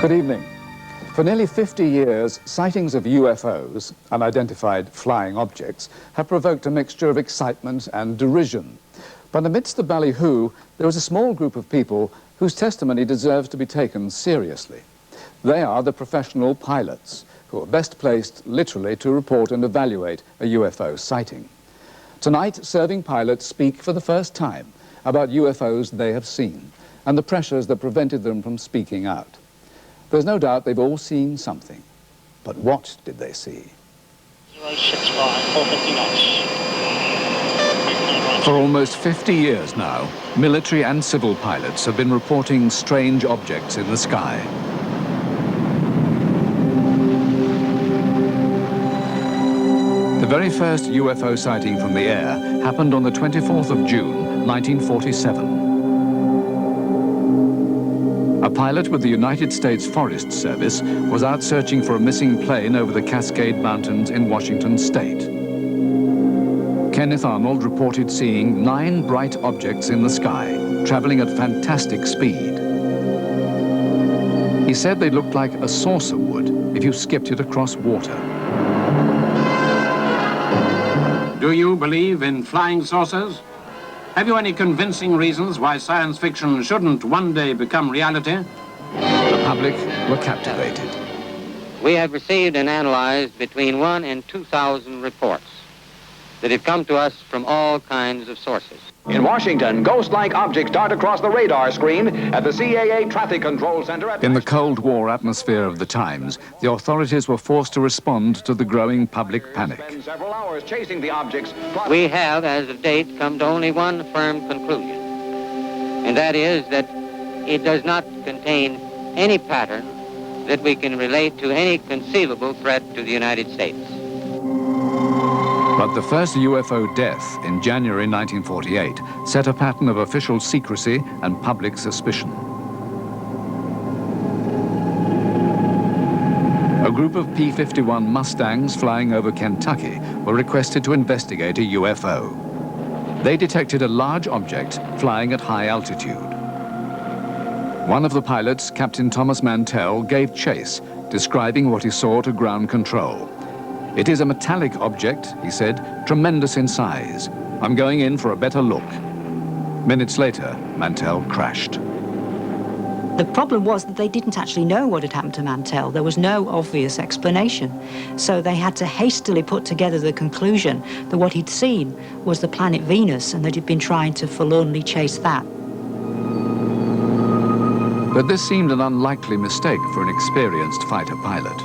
Good evening. For nearly 50 years, sightings of UFOs, unidentified flying objects, have provoked a mixture of excitement and derision. But amidst the ballyhoo, there is a small group of people whose testimony deserves to be taken seriously. They are the professional pilots, who are best placed, literally, to report and evaluate a UFO sighting. Tonight, serving pilots speak for the first time about UFOs they have seen and the pressures that prevented them from speaking out. There's no doubt they've all seen something. But what did they see? 450 knots. For almost 50 years now, military and civil pilots have been reporting strange objects in the sky. The very first UFO sighting from the air happened on the 24th of June, 1947. A pilot with the United States Forest Service was out searching for a missing plane over the Cascade Mountains in Washington state. Kenneth Arnold reported seeing 9 bright objects in the sky, traveling at fantastic speed. He said they looked like a saucer would if you skipped it across water. Do you believe in flying saucers? Have you any convincing reasons why science fiction shouldn't one day become reality? The public were captivated. We have received and analyzed between 1,000 and 2,000 reports that have come to us from all kinds of sources. In Washington, ghost-like objects dart across the radar screen at the CAA Traffic Control Center. In the Cold War atmosphere of the times, the authorities were forced to respond to the growing public panic. Several hours chasing the objects. We have, as of date, come to only one firm conclusion, and that is that it does not contain any pattern that we can relate to any conceivable threat to the United States. But the first UFO death in January 1948 set a pattern of official secrecy and public suspicion. A group of P-51 Mustangs flying over Kentucky were requested to investigate a UFO. They detected a large object flying at high altitude. One of the pilots, Captain Thomas Mantell, gave chase, describing what he saw to ground control. "It is a metallic object," he said, "tremendous in size. I'm going in for a better look." Minutes later, Mantell crashed. The problem was that they didn't actually know what had happened to Mantell. There was no obvious explanation. So they had to hastily put together the conclusion that what he'd seen was the planet Venus and that he'd been trying to forlornly chase that. But this seemed an unlikely mistake for an experienced fighter pilot.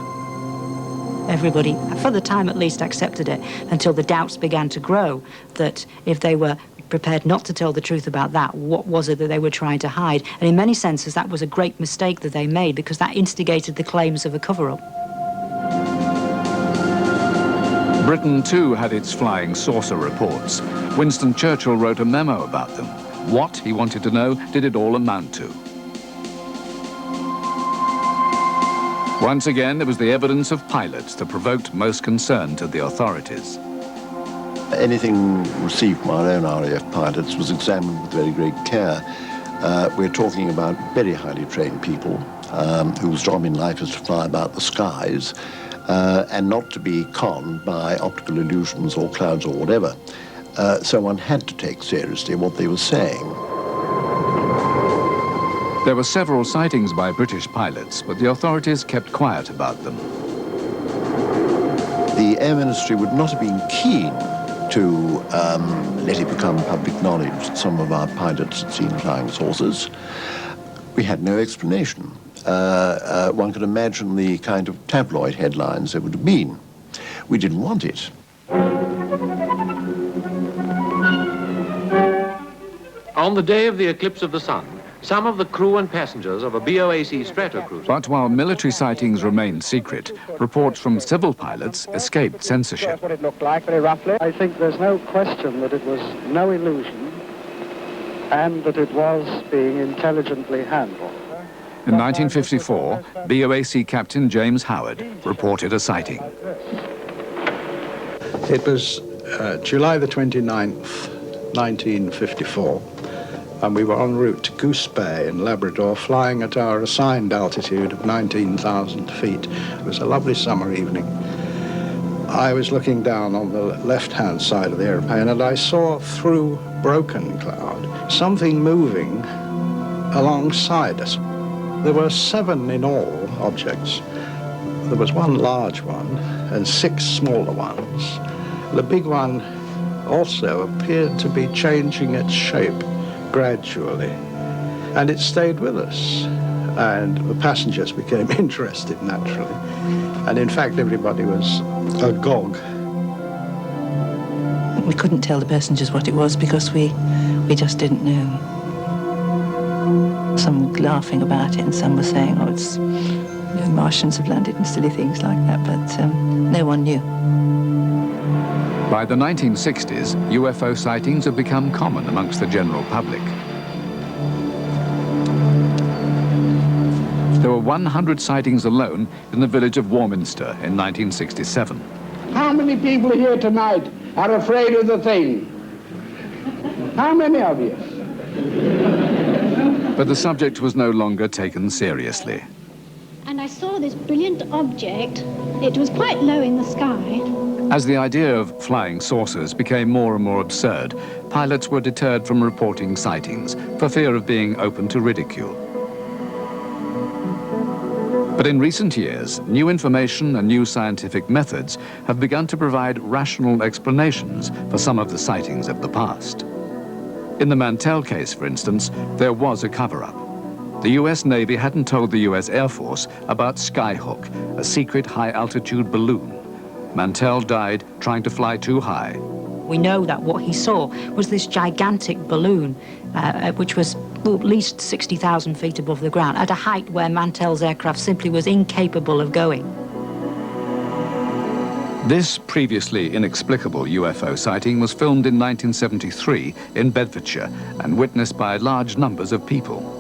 Everybody, for the time at least, accepted it until the doubts began to grow that if they were prepared not to tell the truth about that, what was it that they were trying to hide? And in many senses, that was a great mistake that they made because that instigated the claims of a cover-up. Britain, too, had its flying saucer reports. Winston Churchill wrote a memo about them. What, he wanted to know, did it all amount to? Once again, it was the evidence of pilots that provoked most concern to the authorities. Anything received from our own RAF pilots was examined with very great care. We're talking about very highly trained people whose job in life is to fly about the skies and not to be conned by optical illusions or clouds or whatever. So one had to take seriously what they were saying. There were several sightings by British pilots, but the authorities kept quiet about them. The Air Ministry would not have been keen to let it become public knowledge that some of our pilots had seen flying saucers. We had no explanation. One could imagine the kind of tabloid headlines there would have been. We didn't want it. On the day of the eclipse of the sun, some of the crew and passengers of a BOAC Stratocruiser. But while military sightings remained secret, reports from civil pilots escaped censorship. That's what it looked like, very roughly. I think there's no question that it was no illusion and that it was being intelligently handled. In 1954, BOAC Captain James Howard reported a sighting. It was July the 29th, 1954. and we were en route to Goose Bay in Labrador, flying at our assigned altitude of 19,000 feet. It was a lovely summer evening. I was looking down on the left-hand side of the airplane, and I saw through broken cloud something moving alongside us. There were 7 in all objects. There was one large one and 6 smaller ones. The big one also appeared to be changing its shape gradually, and it stayed with us. And the passengers became interested, naturally. And in fact, everybody was agog. We couldn't tell the passengers what it was because we just didn't know. Some were laughing about it, and some were saying, oh, it's, Martians have landed and silly things like that, but no one knew. By the 1960s, UFO sightings have become common amongst the general public. There were 100 sightings alone in the village of Warminster in 1967. How many people here tonight are afraid of the thing? How many of you? But the subject was no longer taken seriously. And I saw this brilliant object. It was quite low in the sky. As the idea of flying saucers became more and more absurd, pilots were deterred from reporting sightings for fear of being open to ridicule. But in recent years, new information and new scientific methods have begun to provide rational explanations for some of the sightings of the past. In the Mantell case, for instance, there was a cover-up. The US Navy hadn't told the US Air Force about Skyhook, a secret high-altitude balloon. Mantell died trying to fly too high. We know that what he saw was this gigantic balloon, which was at least 60,000 feet above the ground, at a height where Mantell's aircraft simply was incapable of going. This previously inexplicable UFO sighting was filmed in 1973 in Bedfordshire and witnessed by large numbers of people.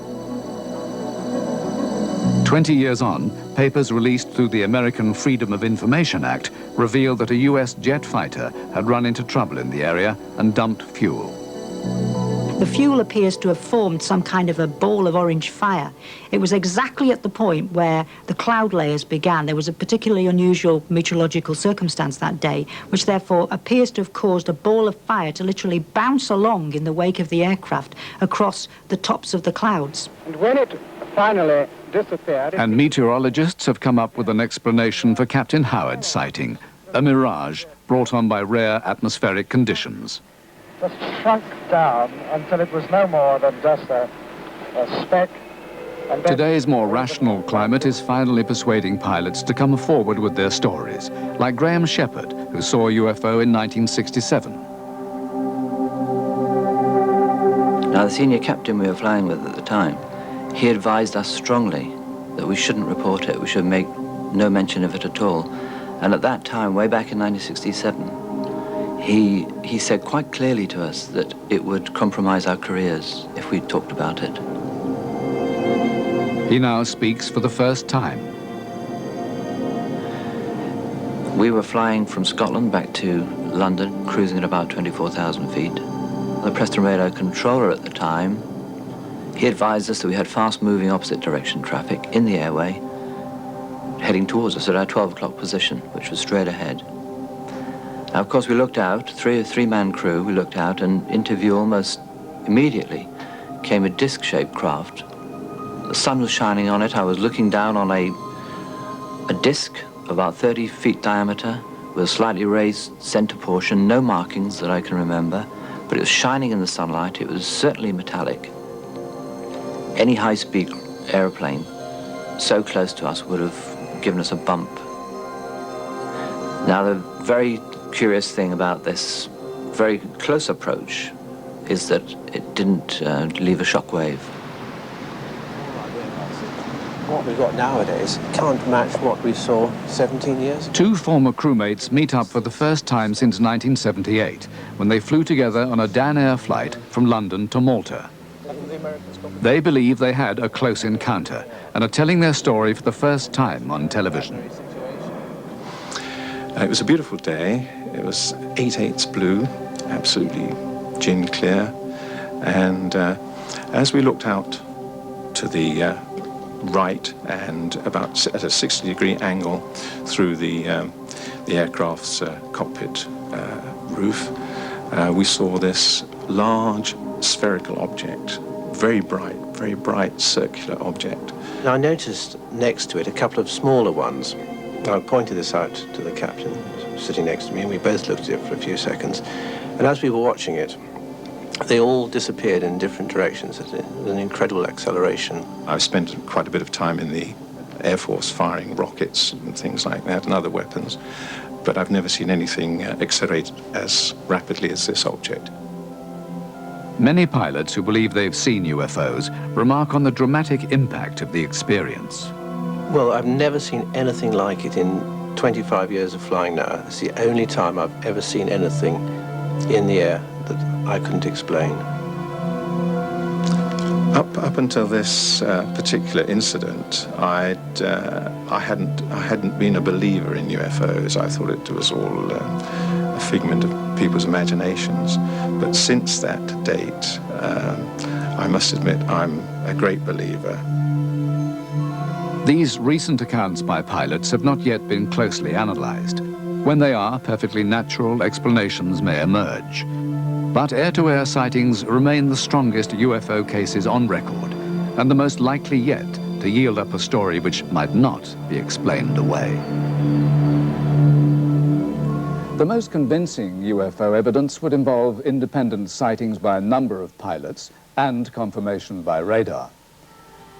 20 years on, papers released through the American Freedom of Information Act revealed that a US jet fighter had run into trouble in the area and dumped fuel. The fuel appears to have formed some kind of a ball of orange fire. It was exactly at the point where the cloud layers began. There was a particularly unusual meteorological circumstance that day, which therefore appears to have caused a ball of fire to literally bounce along in the wake of the aircraft across the tops of the clouds. And when it finally disappeared... And meteorologists have come up with an explanation for Captain Howard's sighting, a mirage brought on by rare atmospheric conditions. Just shrunk down until it was no more than just a speck. And Today's more rational climate is finally persuading pilots to come forward with their stories, like Graham Shepherd, who saw a UFO in 1967. Now, the senior captain we were flying with at the time, he advised us strongly that we shouldn't report it, we should make no mention of it at all. And at that time, way back in 1967, he said quite clearly to us that it would compromise our careers if we talked about it. He now speaks for the first time. We were flying from Scotland back to London, cruising at about 24,000 feet. The Preston radar controller at the time, he advised us that we had fast-moving opposite direction traffic in the airway heading towards us at our 12 o'clock position, which was straight ahead. Now, of course, we looked out, three-man crew, we looked out, and into view almost immediately came a disc-shaped craft. The sun was shining on it. I was looking down on a disc about 30 feet diameter with a slightly raised center portion, no markings that I can remember, but it was shining in the sunlight. It was certainly metallic. Any high-speed airplane so close to us would have given us a bump. Now, the very curious thing about this very close approach is that it didn't leave a shock wave. What we've got nowadays can't match what we saw 17 years ago. Two former crewmates meet up for the first time since 1978, when they flew together on a Dan Air flight from London to Malta. They believe they had a close encounter and are telling their story for the first time on television. It was a beautiful day. It was 8/8 blue, absolutely gin clear, and As we looked out to the right and about at a 60-degree angle through the aircraft's cockpit roof, we saw this large spherical object, very bright circular object. Now, I noticed next to it a couple of smaller ones. I pointed this out to the captain sitting next to me, and we both looked at it for a few seconds. And as we were watching it, they all disappeared in different directions at an incredible acceleration. I've spent quite a bit of time in the Air Force firing rockets and things like that and other weapons, but I've never seen anything accelerate as rapidly as this object. Many pilots who believe they've seen UFOs remark on the dramatic impact of the experience. Well, I've never seen anything like it in 25 years of flying now. It's the only time I've ever seen anything in the air that I couldn't explain. Up until this particular incident, I hadn't been a believer in UFOs. I thought it was all a figment of people's imaginations. But since that date, I must admit I'm a great believer. These recent accounts by pilots have not yet been closely analysed. When they are, perfectly natural explanations may emerge. But air-to-air sightings remain the strongest UFO cases on record, and the most likely yet to yield up a story which might not be explained away. The most convincing UFO evidence would involve independent sightings by a number of pilots and confirmation by radar.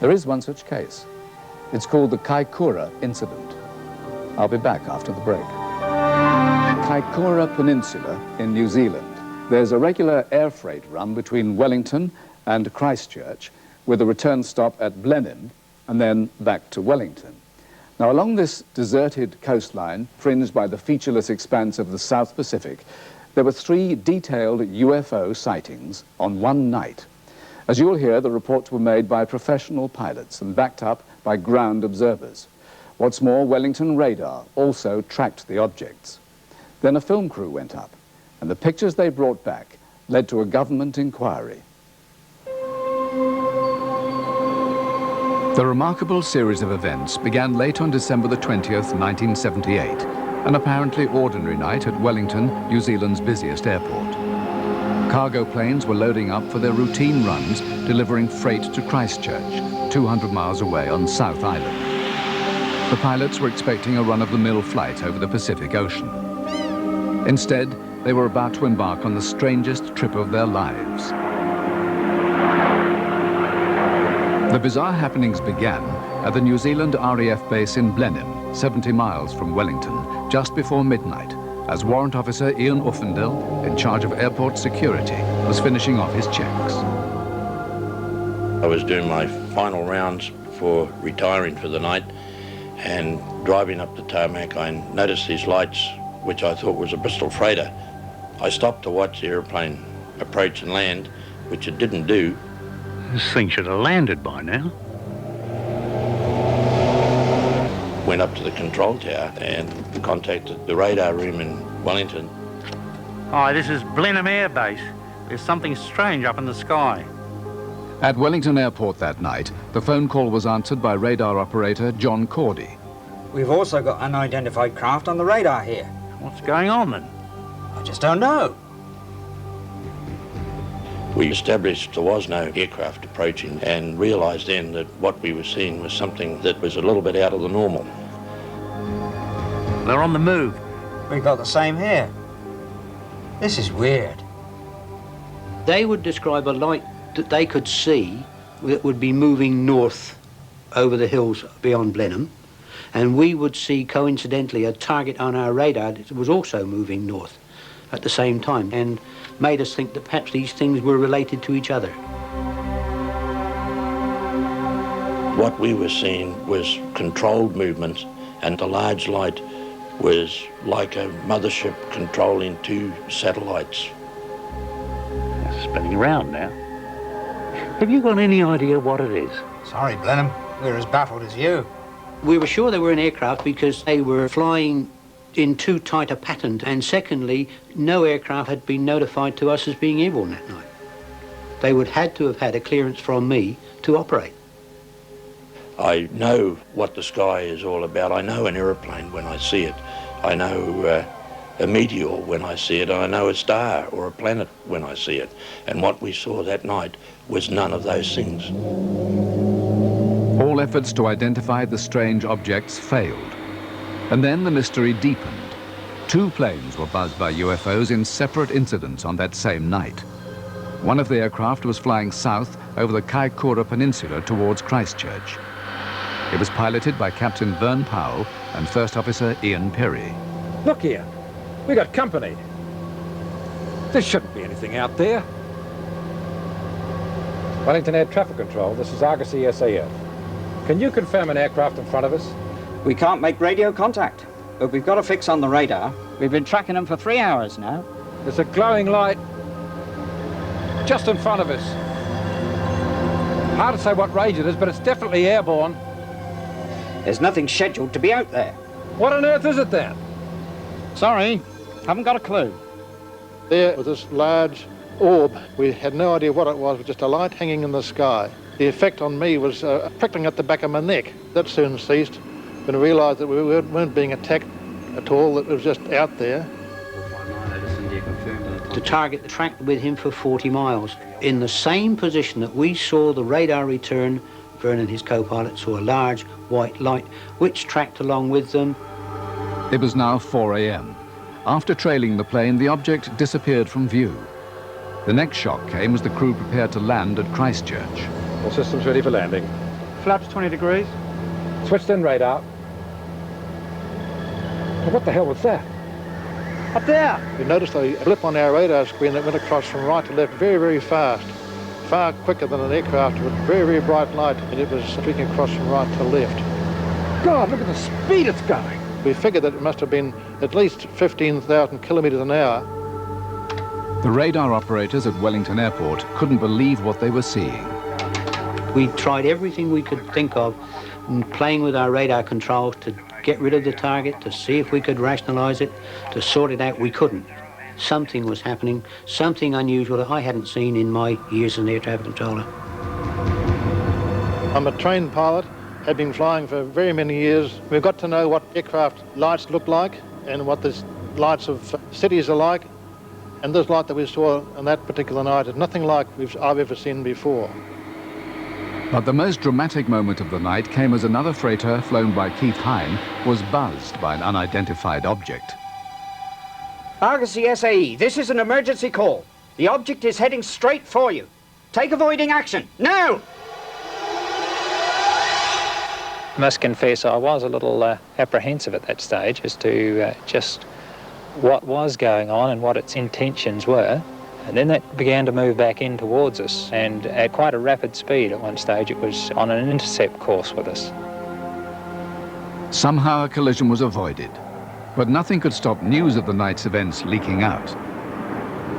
There is one such case. It's called the Kaikoura incident. I'll be back after the break. Kaikoura Peninsula in New Zealand. There's a regular air freight run between Wellington and Christchurch with a return stop at Blenheim and then back to Wellington. Now, along this deserted coastline, fringed by the featureless expanse of the South Pacific, there were 3 detailed UFO sightings on one night. As you'll hear, the reports were made by professional pilots and backed up by ground observers. What's more, Wellington radar also tracked the objects. Then a film crew went up, and the pictures they brought back led to a government inquiry. The remarkable series of events began late on December the 20th, 1978, an apparently ordinary night at Wellington, New Zealand's busiest airport. Cargo planes were loading up for their routine runs, delivering freight to Christchurch, 200 miles away on South Island. The pilots were expecting a run-of-the-mill flight over the Pacific Ocean. Instead, they were about to embark on the strangest trip of their lives. The bizarre happenings began at the New Zealand RAF base in Blenheim, 70 miles from Wellington, just before midnight, as Warrant Officer Ian Uffendell, in charge of airport security, was finishing off his checks. I was doing my final rounds before retiring for the night, and driving up the tarmac, I noticed these lights, which I thought was a Bristol freighter. I stopped to watch the airplane approach and land, which it didn't do. This thing should have landed by now. Went up to the control tower and contacted the radar room in Wellington. Hi, this is Blenheim Air Base. There's something strange up in the sky. At Wellington Airport that night, the phone call was answered by radar operator John Cordy. We've also got unidentified craft on the radar here. What's going on then? I just don't know. We established there was no aircraft approaching and realised then that what we were seeing was something that was a little bit out of the normal. They're on the move. We've got the same here. This is weird. They would describe a light that they could see that would be moving north over the hills beyond Blenheim, and we would see coincidentally a target on our radar that was also moving north at the same time, and made us think that perhaps these things were related to each other. What we were seeing was controlled movements, and the large light was like a mothership controlling 2 satellites. It's spinning around now. Have you got any idea what it is? Sorry, Blenheim. We're as baffled as you. We were sure they were an aircraft because they were flying in too tight a pattern, and secondly, no aircraft had been notified to us as being airborne that night. they would had to have had a clearance from me to operate. I know what the sky is all about. I know an aeroplane when I see it. I know a meteor when I see it. I know a star or a planet when I see it. And what we saw that night was none of those things. All efforts to identify the strange objects failed. And then the mystery deepened. 2 planes were buzzed by UFOs in separate incidents on that same night. One of the aircraft was flying south over the Kaikoura Peninsula towards Christchurch. It was piloted by Captain Vern Powell and First Officer Ian Perry. Look here, we got company. There shouldn't be anything out there. Wellington Air Traffic Control, this is Argosy SAF. Can you confirm an aircraft in front of us? We can't make radio contact, but we've got a fix on the radar. We've been tracking them for 3 hours now. There's a glowing light just in front of us. Hard to say what range it is, but it's definitely airborne. There's nothing scheduled to be out there. What on earth is it then? Sorry, haven't got a clue. There was this large orb. We had no idea what it was, just a light hanging in the sky. The effect on me was prickling at the back of my neck. That soon ceased when I realised that we weren't being attacked at all, that it was just out there. The target tracked with him for 40 miles. In the same position that we saw the radar return, Vern and his co-pilot saw a large white light which tracked along with them. It was now 4 a.m. After trailing the plane, the object disappeared from view. The next shock came as the crew prepared to land at Christchurch. All systems ready for landing. Flaps 20 degrees. Switched in radar. What the hell was that? Up there! We noticed a blip on our radar screen that went across from right to left very, very fast. Far quicker than an aircraft with very, very bright light, and it was streaking across from right to left. God, look at the speed it's going. We figured that it must have been at least 15,000 kilometres an hour. The radar operators at Wellington Airport couldn't believe what they were seeing. We tried everything we could think of, playing with our radar controls to get rid of the target, to see if we could rationalise it, to sort it out. We couldn't. Something was happening, something unusual that I hadn't seen in my years as an air traffic controller. I'm a trained pilot, had been flying for very many years. We've got to know what aircraft lights look like and what the lights of cities are like. And this light that we saw on that particular night is nothing like I've ever seen before. But the most dramatic moment of the night came as another freighter flown by Keith Hine was buzzed by an unidentified object. Argosy SAE, this is an emergency call. The object is heading straight for you. Take avoiding action, now! I must confess I was a little apprehensive at that stage as to just what was going on and what its intentions were. And then that began to move back in towards us, and at quite a rapid speed. At one stage it was on an intercept course with us. Somehow a collision was avoided, but nothing could stop news of the night's events leaking out.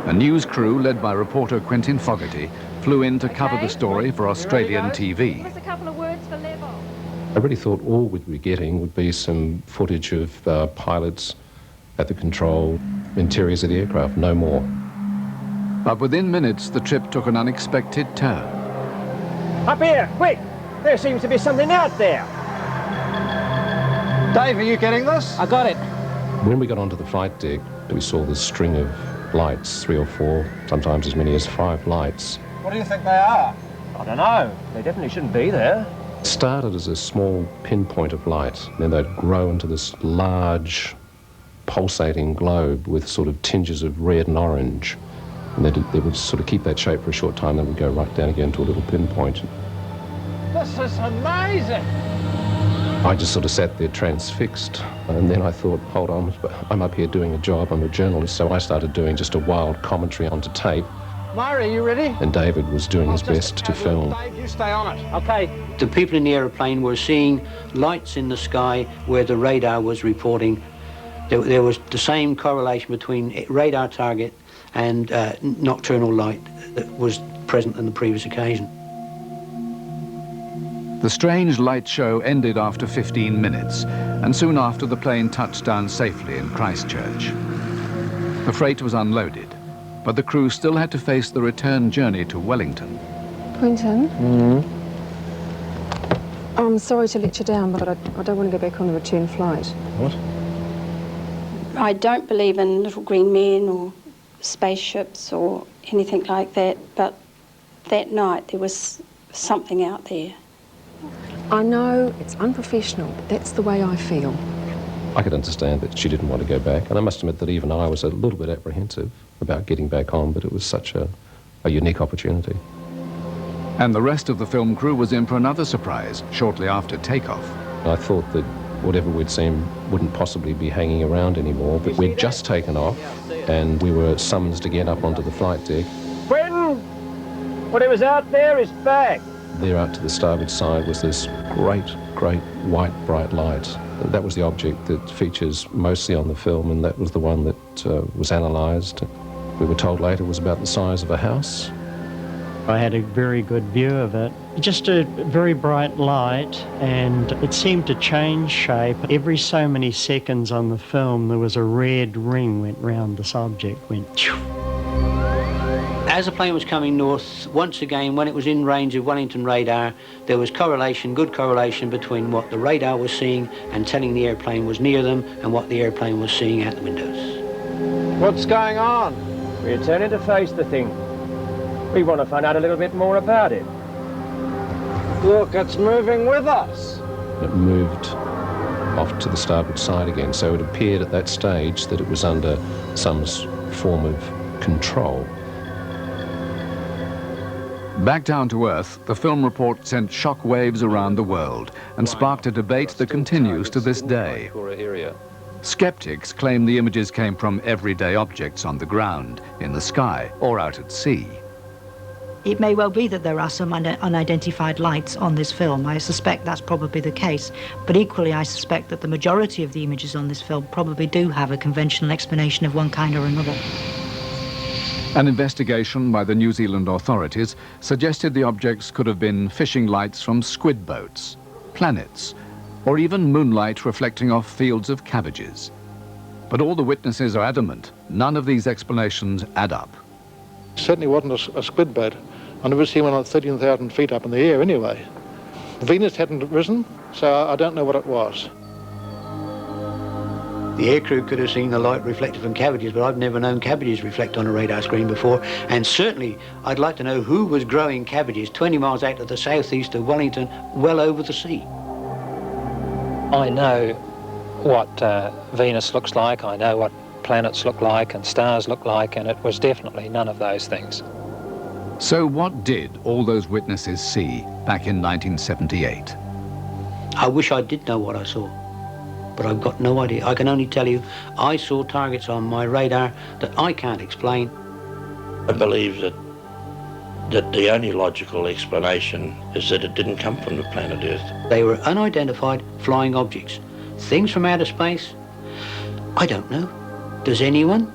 A news crew led by reporter Quentin Fogarty flew in to cover the story for Australian TV. Just a couple of words for level. I really thought all we'd be getting would be some footage of pilots at the control interiors of the aircraft, no more. But within minutes, the trip took an unexpected turn. Up here, quick! There seems to be something out there. Dave, are you getting this? I got it. When we got onto the flight deck, we saw this string of lights, 3 or 4, sometimes as many as 5 lights. What do you think they are? I don't know. They definitely shouldn't be there. It started as a small pinpoint of light, and then they'd grow into this large, pulsating globe with sort of tinges of red and orange. And they would sort of keep that shape for a short time, then would go right down again to a little pinpoint. This is amazing! I just sort of sat there transfixed, and then I thought, hold on, I'm up here doing a job, I'm a journalist, so I started doing just a wild commentary onto tape. Murray, are you ready? And David was doing his best to film. Dave, you stay on it. Okay. The people in the aeroplane were seeing lights in the sky where the radar was reporting. There was the same correlation between radar target and nocturnal light that was present on the previous occasion. The strange light show ended after 15 minutes, and soon after the plane touched down safely in Christchurch. The freight was unloaded, but the crew still had to face the return journey to Wellington. Quentin? I'm sorry to let you down, but I don't want to go back on the return flight. What? I don't believe in little green men or spaceships or anything like that, but that night there was something out there. I know it's unprofessional, but that's the way I feel. I could understand that she didn't want to go back, and I must admit that even I was a little bit apprehensive about getting back on, but it was such a unique opportunity. And the rest of the film crew was in for another surprise shortly after takeoff. I thought that whatever we'd seen wouldn't possibly be hanging around anymore, but we'd just taken off, and we were summoned to get up onto the flight deck. Quentin! What was out there is back. There out to the starboard side was this great white bright light. That was the object that features mostly on the film, and that was the one that was analysed. We were told later it was about the size of a house. I had a very good view of it. Just a very bright light, and it seemed to change shape. Every so many seconds on the film there was a red ring went round this object, went choo. As the plane was coming north, once again, when it was in range of Wellington radar, there was correlation, good correlation between what the radar was seeing and telling the airplane was near them and what the airplane was seeing out the windows. What's going on? We're turning to face the thing. We want to find out a little bit more about it. Look, it's moving with us. It moved off to the starboard side again, so it appeared at that stage that it was under some form of control. Back down to Earth, the film report sent shock waves around the world and sparked a debate that continues to this day. Skeptics claim the images came from everyday objects on the ground, in the sky, or out at sea. It may well be that there are some unidentified lights on this film. I suspect that's probably the case. But equally, I suspect that the majority of the images on this film probably do have a conventional explanation of one kind or another. An investigation by the New Zealand authorities suggested the objects could have been fishing lights from squid boats, planets, or even moonlight reflecting off fields of cabbages. But all the witnesses are adamant none of these explanations add up. It certainly wasn't a squid boat. I never seen one on 13,000 feet up in the air anyway. Venus hadn't risen, so I don't know what it was. The aircrew could have seen the light reflected from cabbages, but I've never known cabbages reflect on a radar screen before. And certainly, I'd like to know who was growing cabbages 20 miles out to the southeast of Wellington, well over the sea. I know what Venus looks like, I know what planets look like and stars look like, and it was definitely none of those things. So what did all those witnesses see back in 1978? I wish I did know what I saw, but I've got no idea. I can only tell you I saw targets on my radar that I can't explain. I believe that the only logical explanation is that it didn't come from the planet Earth. They were unidentified flying objects. Things from outer space? I don't know. Does anyone?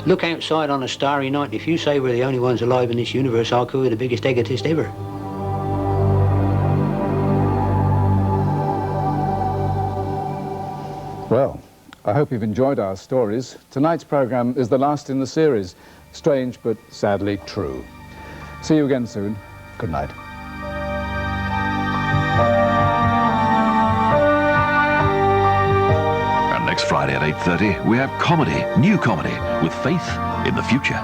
Look outside on a starry night, and if you say we're the only ones alive in this universe, I'll call you the biggest egotist ever. Well, I hope you've enjoyed our stories. Tonight's programme is the last in the series. Strange, but sadly true. See you again soon. Good night. And next Friday at 8:30, we have comedy, new comedy, with Faith in the Future.